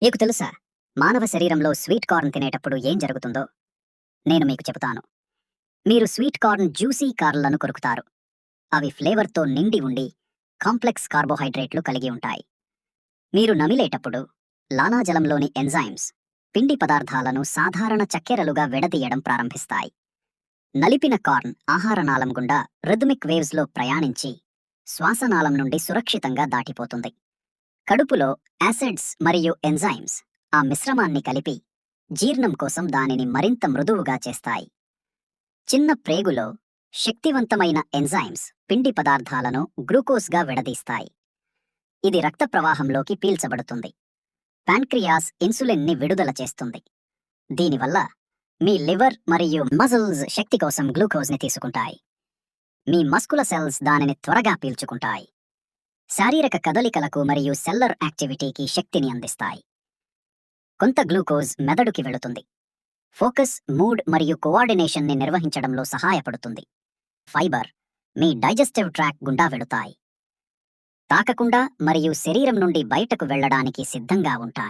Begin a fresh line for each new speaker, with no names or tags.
మీకు తెలుసా? మానవ శరీరంలో స్వీట్ కార్న్ తినేటప్పుడు ఏం జరుగుతుందో? నేను మీకు చెబుతాను. మీరు స్వీట్ కార్న్ జ్యూసీ కార్న్‌లను కొరుకుతారు. అవి ఫ్లేవర్‌తో నిండి ఉండి, కాంప్లెక్స్ కార్బోహైడ్రేట్లు కలిగి ఉంటాయి. మీరు నమిలేటప్పుడు లాలాజలంలోని ఎంజైమ్స్ పిండి పదార్థాలను సాధారణ చక్కెరలుగా విడదీయడం ప్రారంభిస్తాయి. నలిపిన కార్న్ ఆహారనాళం గుండా రిథమిక్ వేవ్స్‌లో ప్రయాణించి, శ్వాసనాళం నుండి సురక్షితంగా దాటిపోతుంది. కడుపులో యాసిడ్స్ మరియు ఎంజైమ్స్ ఆ మిశ్రమాన్ని కలిపి జీర్ణం కోసం దానిని మరింత మృదువుగా చేస్తాయి. చిన్న ప్రేగులో శక్తివంతమైన ఎంజైమ్స్ పిండి పదార్థాలను గ్లూకోజ్గా విడదీస్తాయి. ఇది రక్త ప్రవాహంలోకి పీల్చబడుతుంది. ప్యాంక్రియాస్ ఇన్సులిన్ని విడుదల చేస్తుంది. దీనివల్ల మీ లివర్ మరియు మజిల్స్ శక్తి కోసం గ్లూకోజ్ని తీసుకుంటాయి. మీ మస్కుల సెల్స్ దానిని త్వరగా పీల్చుకుంటాయి. శారీరక కదలికలకు మరియు సెల్లర్ యాక్టివిటీకి శక్తిని అందిస్తాయి. కొంత గ్లూకోజ్ మెదడుకి వెళుతుంది. ఫోకస్, మూడ్ మరియు కోఆర్డినేషన్ని నిర్వహించడంలో సహాయపడుతుంది. ఫైబర్ మీ డైజెస్టివ్ ట్రాక్ గుండా వెళుతాయి. తాకకుండా మరియు శరీరం నుండి బయటకు వెళ్ళడానికి సిద్ధంగా ఉంటాయి.